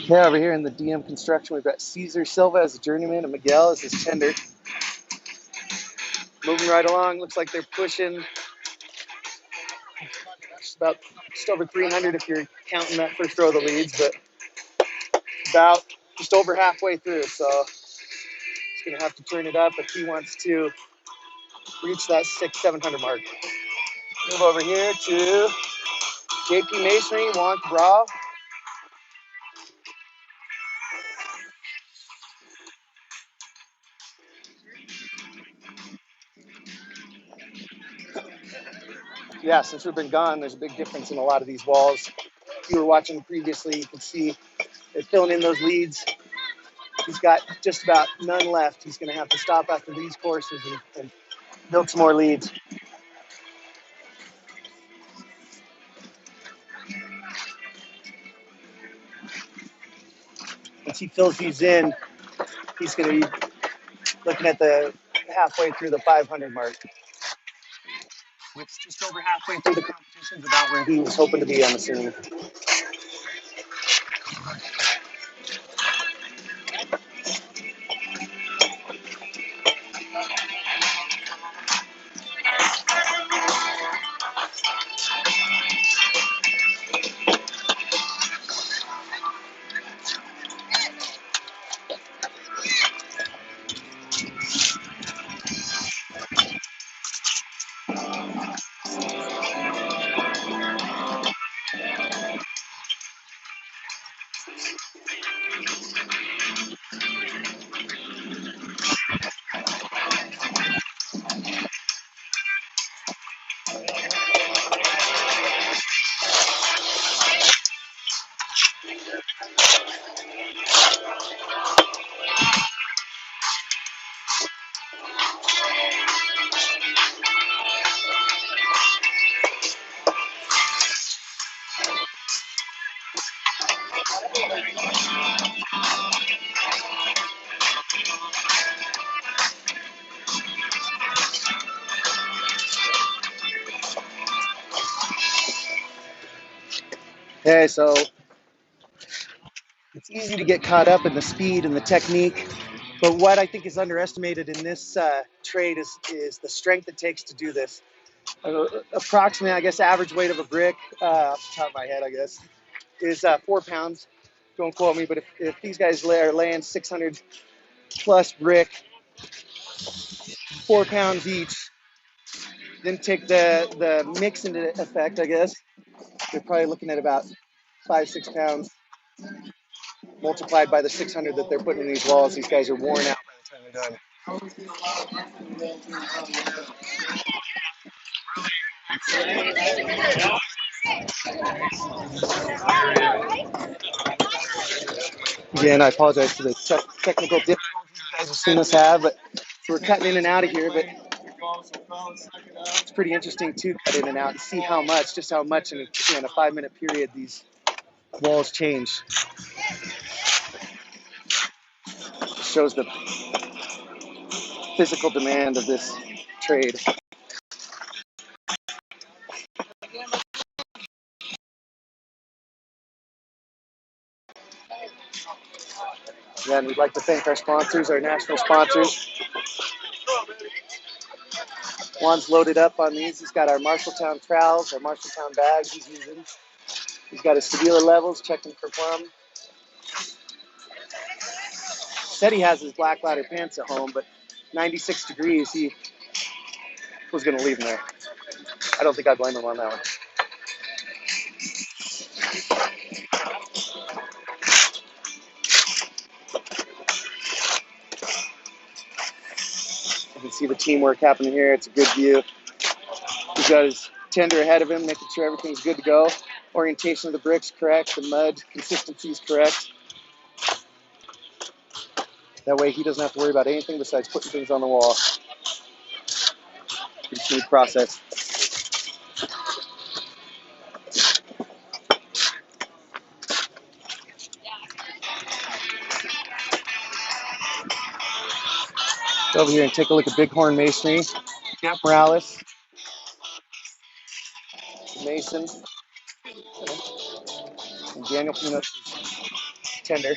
Yeah, over here in the DM construction, we've got Cesar Silva as a journeyman and Miguel as his tender. Moving right along, looks like they're pushing just over 300 if you're counting that first row of the leads, but about just over halfway through. So he's going to have to turn it up if he wants to reach that 600-700 mark. Move over here to JP Masonry, Juan Cabral. Yeah, since we've been gone, there's a big difference in a lot of these walls. If you were watching previously, you can see they're filling in those leads. He's got just about none left. He's going to have to stop after these courses and build some more leads. Once he fills these in, he's going to be looking at the halfway through the 500 mark, which just over halfway through the competition is about where he was hoping to be, I'm assuming. Okay, so it's easy to get caught up in the speed and the technique, but what I think is underestimated in this trade is the strength it takes to do this. Approximately, I guess, average weight of a brick, off the top of my head, I guess, is 4 pounds. Don't quote me, but if these guys are laying 600 plus brick, 4 pounds each, then take the mix into effect, I guess, they're probably looking at about 5-6 pounds multiplied by the 600 that they're putting in these walls. These guys are worn out by the time they're done. Again, I apologize for the technical difficulties you guys have seen us have, but so we're cutting in and out of here, but it's pretty interesting to cut in and out and see how much in a 5-minute period these walls change. It shows the physical demand of this trade. Again, we'd like to thank our sponsors, our national sponsors. Juan's loaded up on these. He's got our Marshalltown trowels, our Marshalltown bags he's using. He's got his Sevilla levels, checking for plumb. Said he has his black ladder pants at home, but 96 degrees, he was going to leave them there. I don't think I blame him on that one. You can see the teamwork happening here. It's a good view. He's got his tender ahead of him, making sure everything's good to go. Orientation of the bricks correct. The mud consistency is correct. That way he doesn't have to worry about anything besides putting things on the wall. Pretty smooth process. Go over here and take a look at Bighorn Masonry. Jeff Morales, Mason, and Daniel Pinos tender.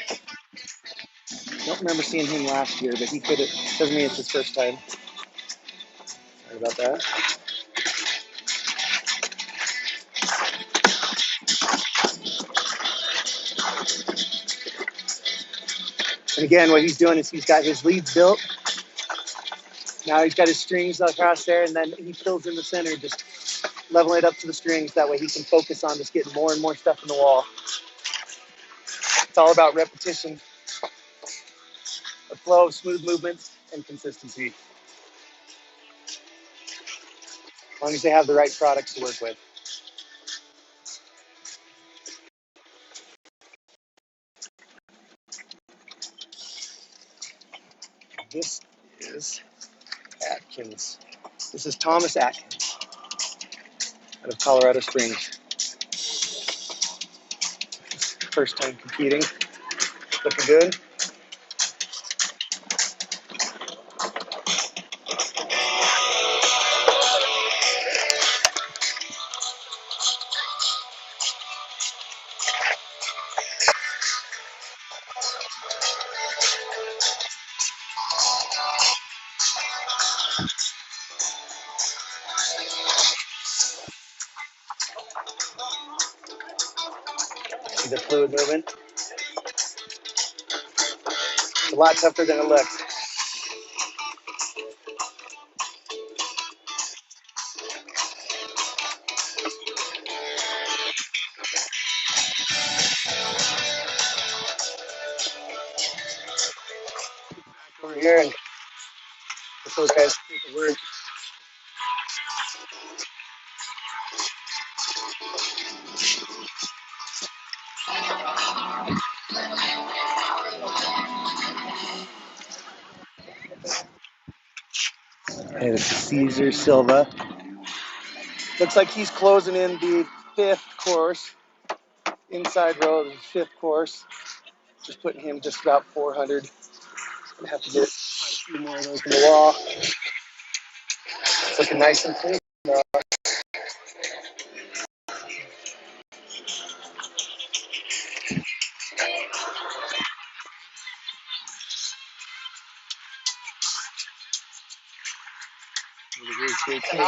Don't remember seeing him last year, but he could have. Doesn't mean it's his first time. Sorry about that. And again, what he's doing is he's got his leads built. Now he's got his strings across there, and then he fills in the center, just leveling it up to the strings. That way he can focus on just getting more and more stuff in the wall. It's all about repetition, a flow of smooth movements, and consistency. As long as they have the right products to work with. This is Atkins. This is Thomas Atkins out of Colorado Springs. First time competing. Looking good. See the fluid movement? It's a lot tougher than it looks. Over here and let those guys keep the word. Hey, this is Caesar Silva. Looks like he's closing in the 5th course. Inside row of the 5th course. Just putting him just about 400. Gonna have to get quite a few more of those in the wall. It's looking nice and clean. I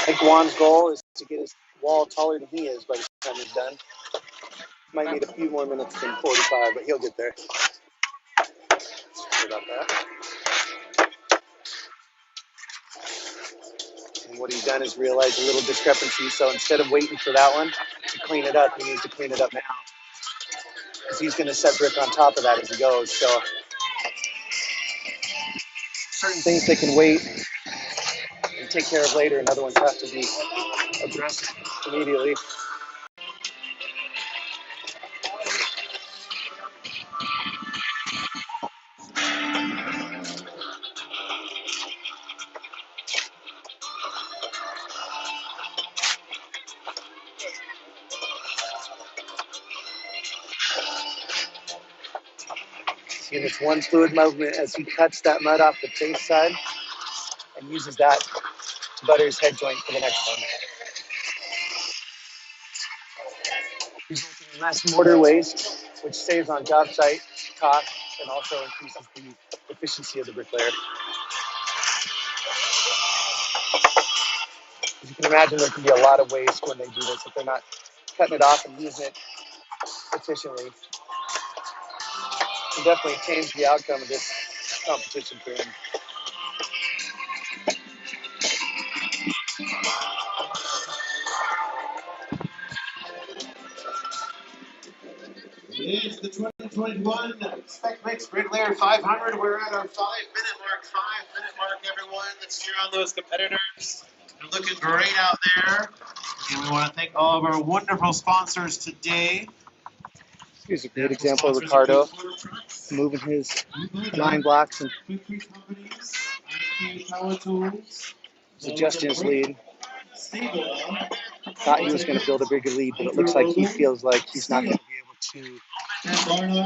think Juan's goal is to get his wall taller than he is by the time he's done. Might need a few more minutes than 45, but he'll get there. Sorry about that. And what he's done is realize a little discrepancy. So instead of waiting for that one to clean it up, he needs to clean it up now. Because he's going to set brick on top of that as he goes. So certain things they can wait and take care of later, and other ones have to be addressed immediately. See this one fluid movement as he cuts that mud off the face side and uses that to butter his head joint for the next one. Resulting in less mortar waste, which saves on job site cost and also increases the efficiency of the bricklayer. As you can imagine, there can be a lot of waste when they do this if they're not cutting it off and using it efficiently. It can definitely change the outcome of this competition for him. It's the 2021 SPEC Mix Bricklayer 500. We're at our 5-minute mark. 5-minute mark, everyone. Let's cheer on those competitors. They're looking great out there. And we want to thank all of our wonderful sponsors today. Here's a great example of Ricardo moving his line blocks and he's adjusting his lead. Thought he was going to build a bigger lead, but it looks like he feels like he's not going to be able to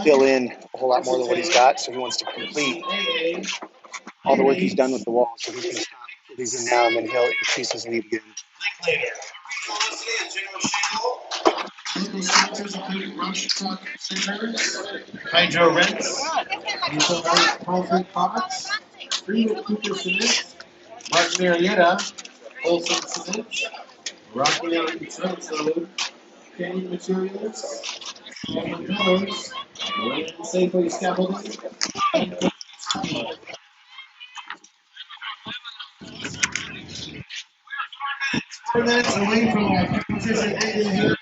fill in a whole lot more than what he's got, so he wants to complete all the work he's done with the wall. So he's going to stop, fill these in now, and then he'll increase his lead again. Local sponsors including Rush Truck Scissors, Hydro Rinse, Nicolai's Coffee Pots, Freeman Cooper Cement, Mark Marietta, Olson Cement, Rocky Mountain Cement Zone, Paving Materials, Coleman Millers, Land Safely Scaffolding, and 4 minutes away from our competition ending here.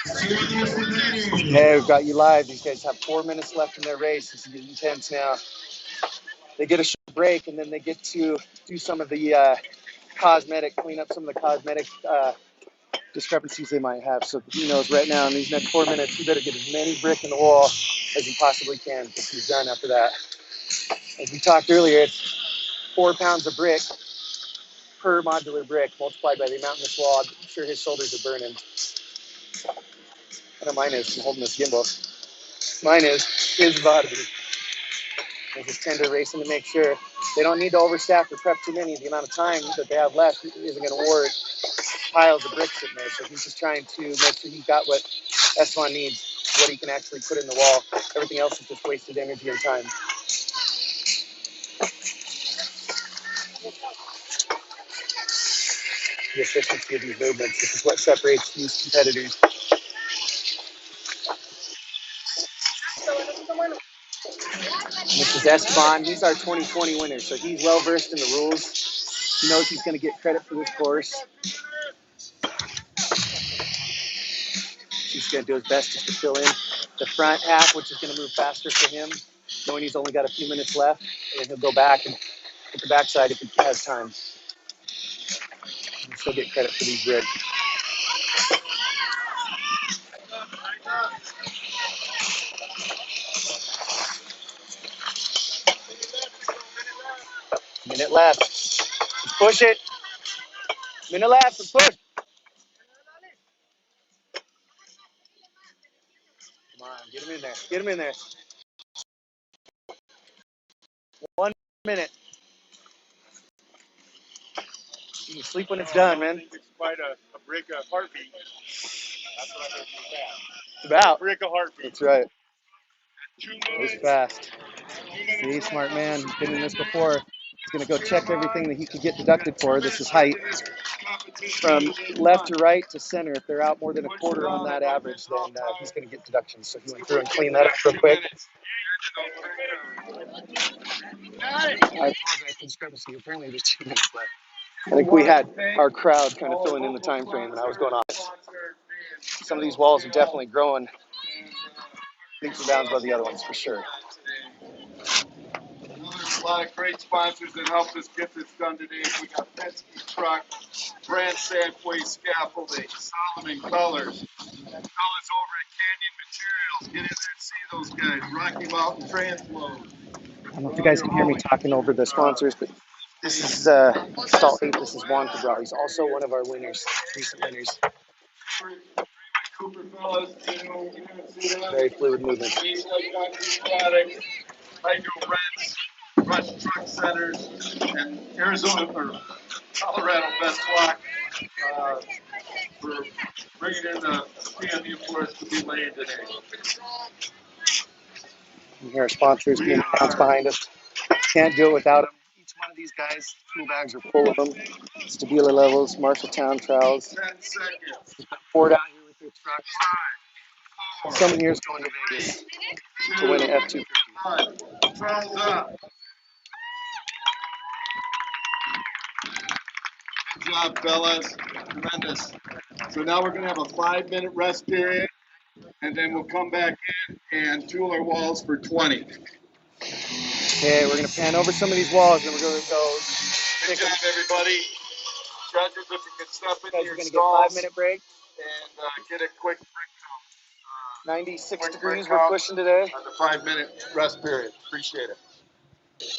Hey, we've got you live. These guys have 4 minutes left in their race. This is getting intense now. They get a short break, and then they get to do some of the clean up some of the cosmetic discrepancies they might have. So he knows right now in these next 4 minutes, you better get as many brick in the wall as you possibly can, because he's done after that. As we talked earlier, it's 4 pounds of brick per modular brick multiplied by the amount in this wall. I'm sure his shoulders are burning. I know mine is. I'm holding this gimbal. Mine is. His body. There's this tender racing to make sure they don't need to overstaff or prep too many. The amount of time that they have left isn't going to warrant piles of bricks sitting there. So he's just trying to make sure he's got what Esteban needs, what he can actually put in the wall. Everything else is just wasted energy and time. The efficiency of these movements. This is what separates these competitors. This is Esteban. He's our 2020 winner, so he's well versed in the rules. He knows he's going to get credit for this course. He's going to do his best just to fill in the front half, which is going to move faster for him, knowing he's only got a few minutes left, and then he'll go back and hit the backside if he has time. He'll still get credit for these bricks. Minute left. Let's push it. Minute left. Let's push. Come on, get him in there. Get him in there. 1 minute. You can sleep when it's done, man. It's quite a brick of heartbeat. That's what I heard from that. It's about. A brick of heartbeat. That's right. 2 It's minutes. fast. 2 minutes. See, smart man. He's been in this before. He's going to go check everything that he could get deducted for. This is height. From left to right to center, if they're out more than a quarter on that average, then he's going to get deductions. So he went through and cleaned that up real quick. I apologize for the discrepancy. Apparently there's 2 minutes left. I think we had our crowd kind of filling in the time frame, and I was going off. Some of these walls are definitely growing leaps and bounds by the other ones, for sure. There's a lot of great sponsors that helped us get this done today. We got Penske Truck, Brand Sandway Scaffolding, Solomon Colors, fellas over at Canyon Materials. Get in there and see those guys. Rocky Mountain Transload. I don't know if you guys can hear me talking over the sponsors, but this is Salt 8. This is Juan Cabral. He's also one of our winners, recent winners. Cooper fellas, Very fluid movement. Hydro Rents, Rush Truck Centers, and Arizona or Colorado Best Block for bringing in the CMU for us to be laying today. You hear our sponsors being announced behind us. Can't do it without them. Each one of these guys, tool bags are full of them. Stabila levels, Marshalltown trowels. 10 seconds. 4 down here with their trucks. Someone here is going to Vegas to win an F-250. 1. Trowels up. Good job, fellas. Tremendous. So now we're going to have a 5-minute rest period, and then we'll come back in and tool our walls for 20. Okay, we're going to pan over some of these walls, and we're going to go. Good job, everybody. Judges, if you can step into Guys, your we're going to get a stalls 5-minute break. and get a quick brick 96 quick degrees break we're out pushing today. on the 5-minute rest period. Appreciate it.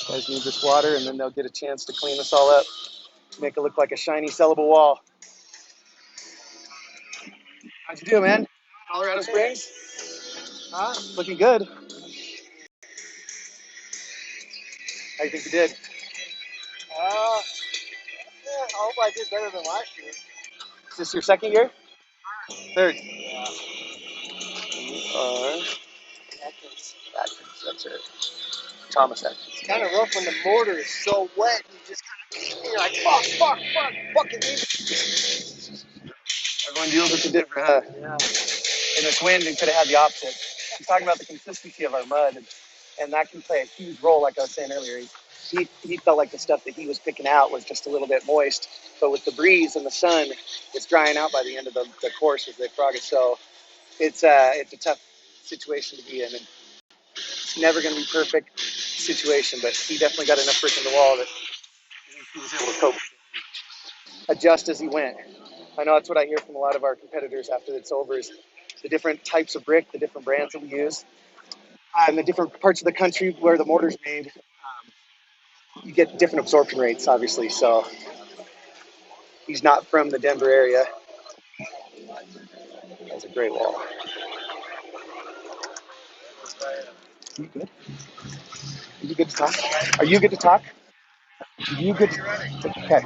Guys need this water, and then they'll get a chance to clean this all up, make it look like a shiny, sellable wall. How'd you do, man? Colorado Springs? Huh? Looking good. How do you think you did? Yeah, I hope I did better than last year. Is this your second year? Third. Atkins. That's it. Thomas Atkins. It's kind of rough when the mortar is so wet. You just kind of, you're like, fucking Everyone deals with the different, yeah. in this wind and could have had the opposite. He's talking about the consistency of our mud, and that can play a huge role, like I was saying earlier. He felt like the stuff that he was picking out was just a little bit moist, but with the breeze and the sun, it's drying out by the end of the course with the frog. So it's a tough situation to be in, and it's never going to be perfect situation, but he definitely got enough brick in the wall that he was able to cope, adjust as he went. I know that's what I hear from a lot of our competitors after it's over is the different types of brick, the different brands that we use, and the different parts of the country where the mortar's made. You get different absorption rates, obviously. So he's not from the Denver area. That's a great wall. You good? Are you good to talk? Are you good to talk? Are you good to... Okay.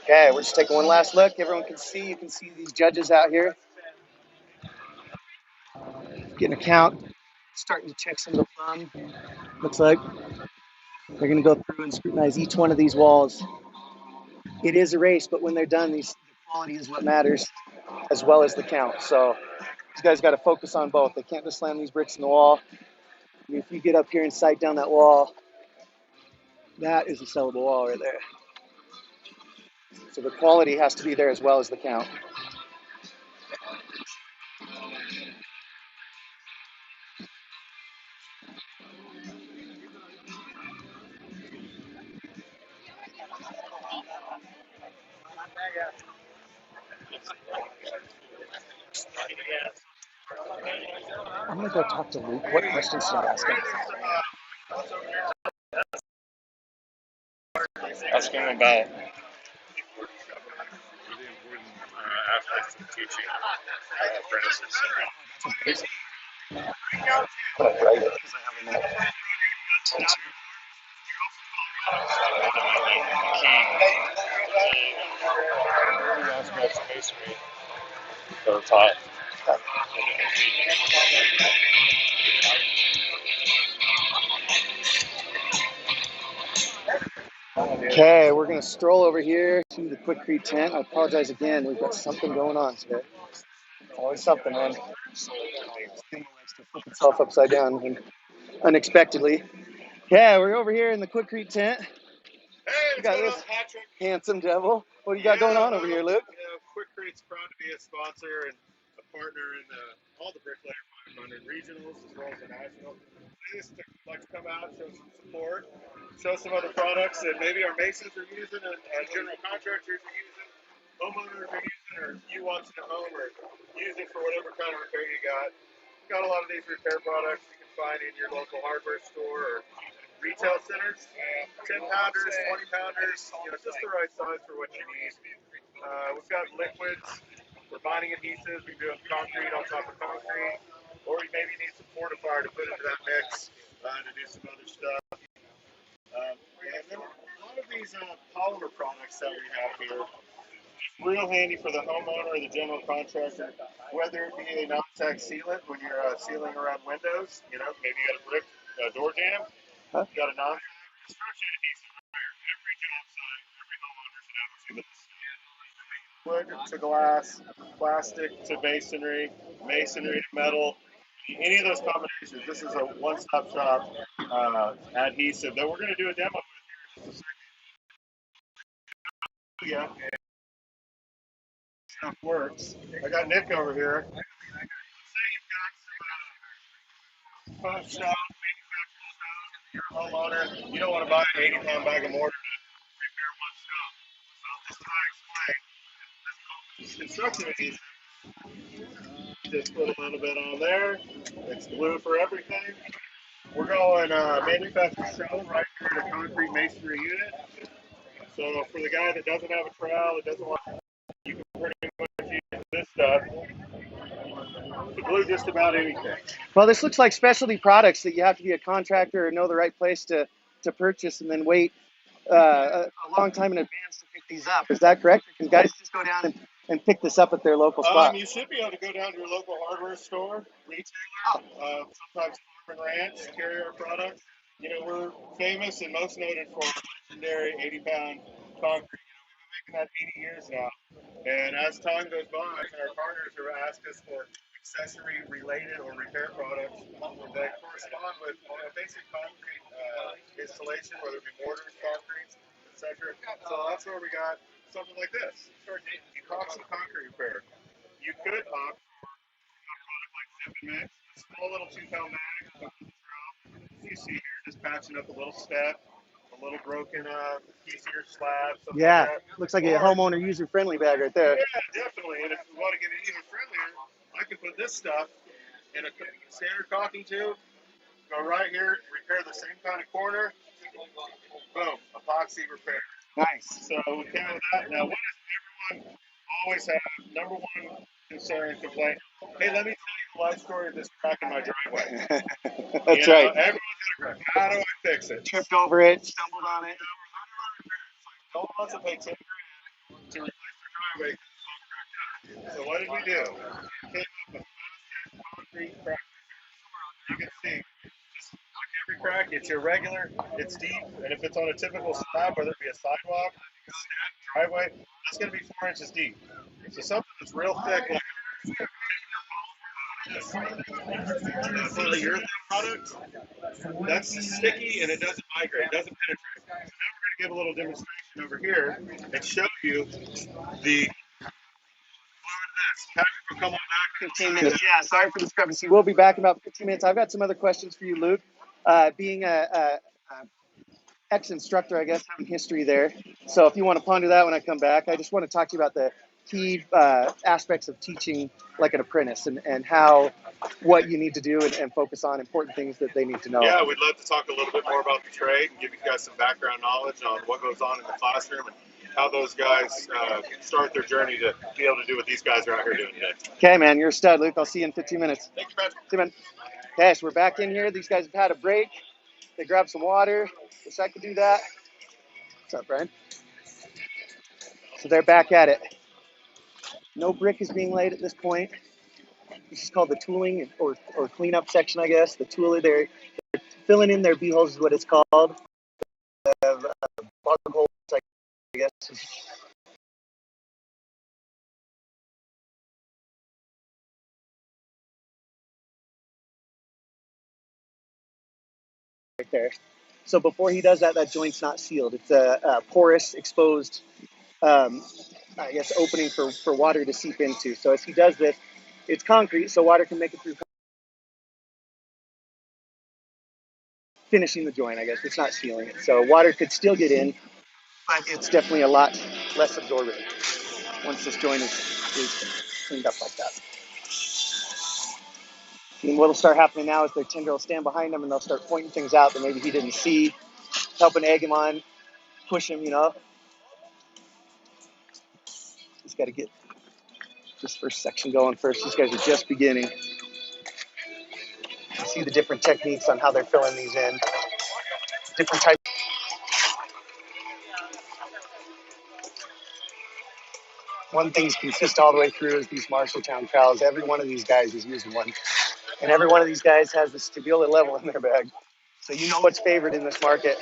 Okay, we're just taking one last look. Everyone can see. You can see these judges out here getting a count, starting to check some of the plumb. Looks like they're going to go through and scrutinize each one of these walls. It is a race, but when they're done, the quality is what matters, as well as the count. So these guys got to focus on both. They can't just slam these bricks in the wall. I mean, if you get up here and sight down that wall, that is a sellable wall right there. So the quality has to be there as well as the count. I'm gonna go talk to Luke. What questions should I ask him? Ask him about really important aspects of teaching apprentices. But I write it because I have a minute. Key aspects of masonry that are taught. Okay, we're gonna stroll over here to the Quickcrete tent. I apologize again. We've got something going on today. Always something, man. Thing likes to flip itself upside down unexpectedly. Yeah, we're over here in the Quickcrete tent. Hey, You got what's going this on, Patrick? handsome devil. What do you got going on over here, Luke? Quickcrete's proud to be a sponsor and a partner in all the Bricklayer 500 regionals as well as the national. I just like to come out, show some support, show some other products that maybe our masons are using and general contractors are using, homeowners are using, or you watching at home or use it for whatever kind of repair you got. Got a lot of these repair products you can find in your local hardware store or retail centers. 10 pounders, 20 pounders, just the right size for what you need. We've got liquids for binding adhesives. We do concrete on top of concrete, or you maybe need some fortifier to put into that mix to do some other stuff. And then a lot of these polymer products that we have here, real handy for the homeowner or the general contractor, whether it be a non-tack sealant when you're sealing around windows, maybe you got a brick door jamb, you got a non-tack construction adhesive wire. Every job site, every homeowner should have a few of this. Wood to glass, plastic to masonry, masonry to metal, any of those combinations. This is a one-stop shop adhesive that we're going to do a demo with here in just a second. Yeah, stuff works. I got Nick over here. Say you've got some shop, manufacturing stuff, you're a homeowner, you don't want to buy an 80-pound bag of mortar to repair one stop. So this is how I explain. Construction adhesive. Just put a little bit on there. It's glue for everything. We're going manufacturer shell right here in a concrete masonry unit. So for the guy that doesn't have a trowel, that doesn't want, you can pretty much use this stuff to glue just about anything. Well, this looks like specialty products that you have to be a contractor or know the right place to purchase and then wait a long time in advance to pick these up. Is that correct? Can guys just go down and pick this up at their local spot? You should be able to go down to your local hardware store, Oh, retailer, sometimes farm and ranch, carry our products. You know, we're famous and most noted for our legendary 80-pound concrete. You know, we've been making that 80 years now. And as time goes by, our partners have asked us for accessory related or repair products that correspond with basic concrete installation, whether it be mortars, concrete, etc. So that's where we got something like this. Epoxy concrete repair. You could opt for a product like Zip and Mix, a small little 2-pound bag. You see here, just patching up a little step, a little broken piece of your slab, something yeah. like that. Looks like a homeowner user-friendly bag right there. Yeah, definitely. And if we want to get it even friendlier, I can put this stuff in a standard caulking tube, go right here, repair the same kind of corner, boom, epoxy repair. Nice. So we came with that. Now, what does everyone always have? Number one concern, complaint. Hey, let me tell you the life story of this crack in my driveway. That's right. Everyone's got a crack. How do I fix it? Tripped over it, stumbled on it. No one wants to pay 10 grand to replace their driveway. So what did we do? We came up with concrete crack. You can see, just like every crack, it's irregular, it's deep, and if it's on a typical slab, whether it be a sidewalk, a driveway, that's going to be 4 inches deep. So something that's real thick, like a polyurethane product, that's sticky and it doesn't migrate, it doesn't penetrate. So now we're going to give a little demonstration over here and show you the. Come on back. 15 minutes. Yeah, sorry for the discrepancy. We'll be back in about 15 minutes. I've got some other questions for you, Luke. Being a ex-instructor, I guess, having history there. So if you want to ponder that when I come back, I just want to talk to you about the key aspects of teaching like an apprentice and how what you need to do and focus on important things that they need to know. Yeah, we'd love to talk a little bit more about the trade and give you guys some background knowledge on what goes on in the classroom and how those guys start their journey to be able to do what these guys are out here doing today. Okay, man, you're a stud, Luke. I'll see you in 15 minutes. Thank you, Patrick. See you, man. Okay, so we're back in here. These guys have had a break. They grabbed some water. Wish I could do that. What's up, Brian? So they're back at it. No brick is being laid at this point. This is called the tooling or cleanup section, I guess. The tooler, they're filling in their bee holes is what it's called. Bug holes, I guess. Right there. So before he does that, that joint's not sealed. It's a porous, exposed, I guess, opening for water to seep into. So as he does this, it's concrete, so water can make it through. Finishing the joint, I guess. It's not sealing it. So water could still get in, but it's definitely a lot less absorbent once this joint is cleaned up like that. And what'll start happening now is their tender will stand behind him and they'll start pointing things out that maybe he didn't see, helping egg him on, push him, you know. He's got to get this first section going first. These guys are just beginning. You see the different techniques on how they're filling these in. Different types. One thing's consistent all the way through is these Marshalltown trowels. Every one of these guys is using one. And every one of these guys has the stability level in their bag. So you know what's favored in this market.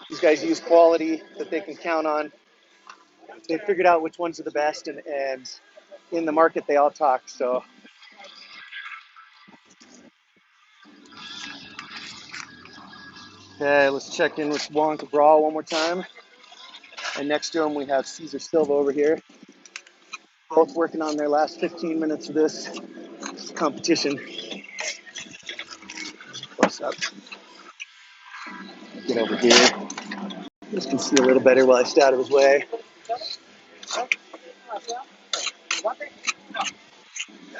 These guys use quality that they can count on. They figured out which ones are the best, and in the market they all talk. So okay, let's check in with Wonka Brawl one more time. And next to him we have Caesar Silva over here. Both working on their last 15 minutes of this competition. Close up. Get over here. Just can see a little better while I stay out of his way.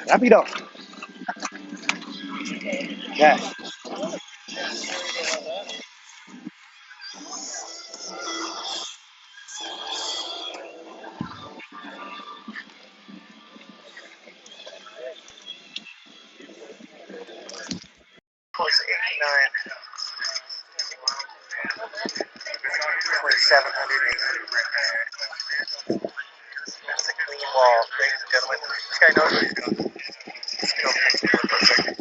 Rápido. Yeah. Close to 89. 700, 800. ball, ladies and gentlemen. This guy knows what he's doing. Let's get over here and take a look real quick.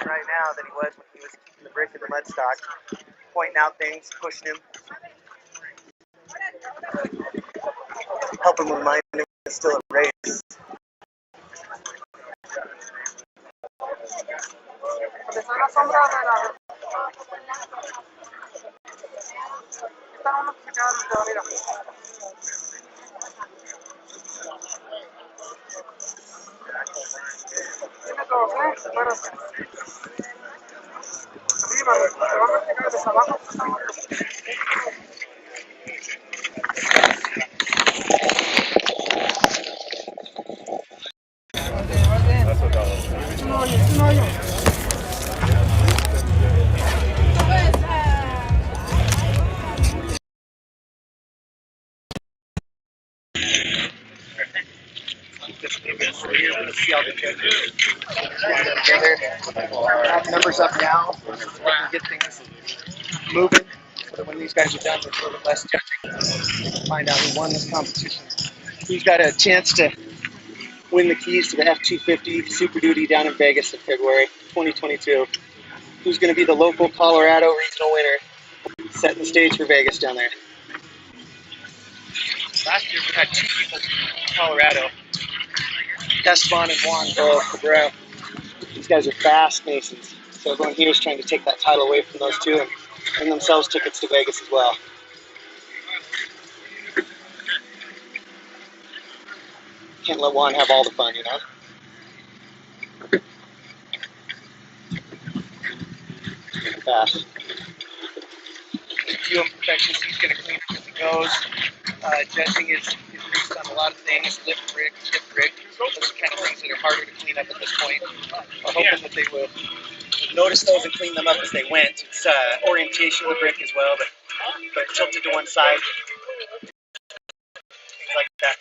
Right now than he was when he was keeping the brick in the mud stock, pointing out things, pushing him, helping him remind him it's still a race. Just a little bit over here. Let's see how the judges together. Numbers up now. So we can get things moving. So when these guys are done, there's a little bit less judging. Find out who won this competition. Who's got a chance to win the keys to the F-250 Super Duty down in Vegas in February 2022. Who's going to be the local Colorado regional winner, setting the stage for Vegas down there. Last year we had two people from Colorado, Esteban and Juan Cabrera. These guys are fast Masons, so everyone here is trying to take that title away from those two and bring themselves tickets to Vegas as well. Can't let Juan have all the fun, you know? Fast. A few imperfections he's going to clean up as he goes. Judging is based on a lot of things, lift brick, chip brick, those kind of things that are harder to clean up at this point. I'm hoping that they would notice those and clean them up as they went. It's orientation of the brick as well, but tilted to one side, things like that.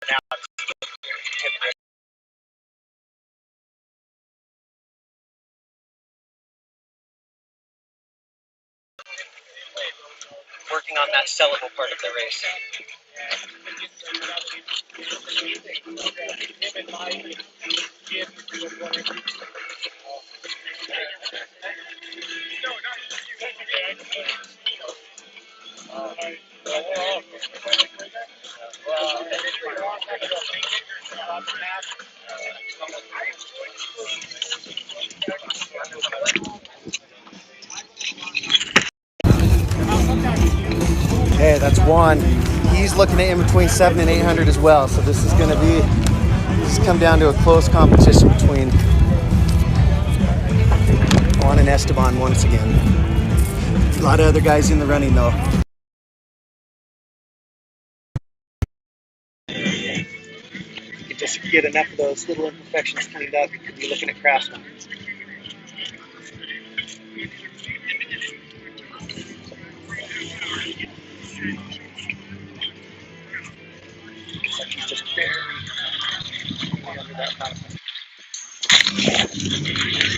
Now it's chip brick. Working on that sellable part of the race. Hey, that's Juan. He's looking at in between 7 and 800 as well. So this is going to be just come down to a close competition between Juan and Esteban once again. A lot of other guys in the running though. You can just get enough of those little imperfections cleaned up, you could be looking at Craftsman. Looks like he's just barely under that top.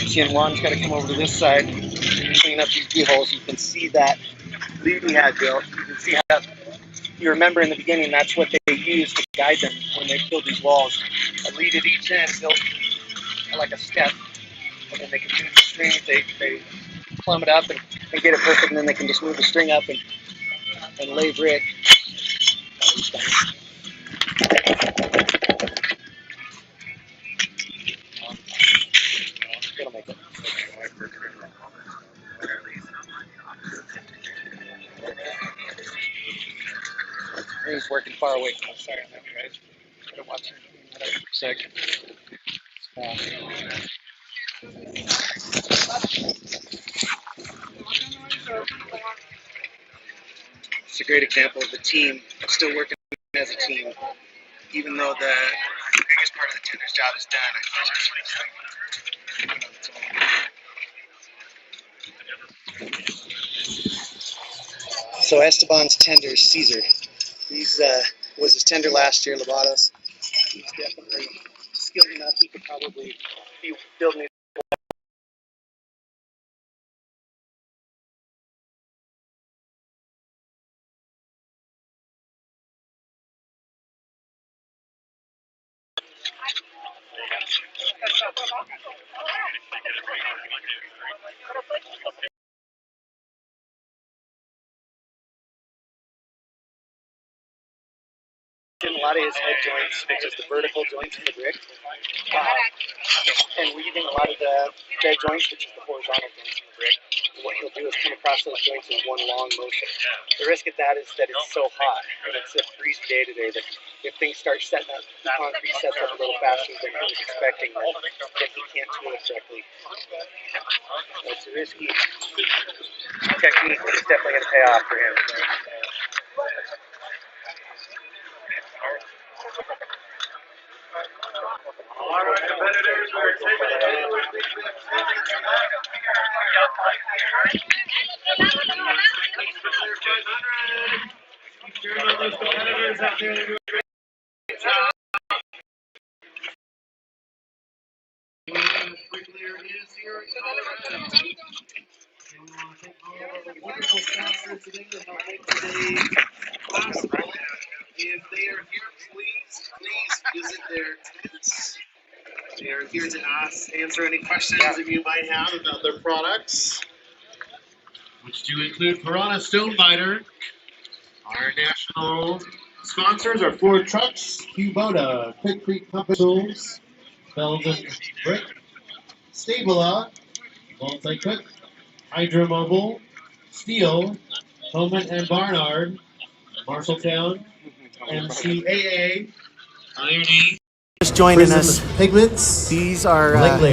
Seeing Juan's got to come over to this side and clean up these V-holes. You can see that lead he had built. You can see how, you remember in the beginning, that's what they used to guide them when they build these walls. A lead at each end built like a step, and then they can move the strings. They plumb it up and get it perfect, and then they can just move the string up and lay brick. It'll make it. He's working far away from us. Sorry on that, guys. Gotta watch him for a second. It's a great example of the team still working as a team, even though the biggest part of the tender's job is done. So Esteban's tender is Caesar. He's was his tender last year, Lobatos. He's definitely skilled enough. He could probably be building In a lot of his head joints, which is the vertical joints in the brick, and weaving a lot of the bed joints, which is the horizontal joints in the brick. And what he'll do is come across those joints in one long motion. The risk at that is that it's so hot and it's a breezy day today that if things start setting up, the concrete sets up a little faster than he was expecting, then he can't tool it correctly. So it's a risky technique, but it's definitely going to pay off for him. All right, competitors, we're taking it in. Cheering on those competitors out there. They're doing a great job. Bricklayer is here in Colorado. And we want to thank all of our wonderful sponsors today that help make today possible. If they are here, please visit their tents. They are here to answer any questions that you might have about their products, which do include Piranha Stonebiter. Our national sponsors are Ford Trucks, Kubota, Quick Creek Compass Tools, Belgian Brick, Stabila, Multi-Cook, Hydro Mobile, Steel, Homan and Barnard, Marshalltown, MCAA, Iron E. Just joining us. Pigments. These are BRICKLAYER.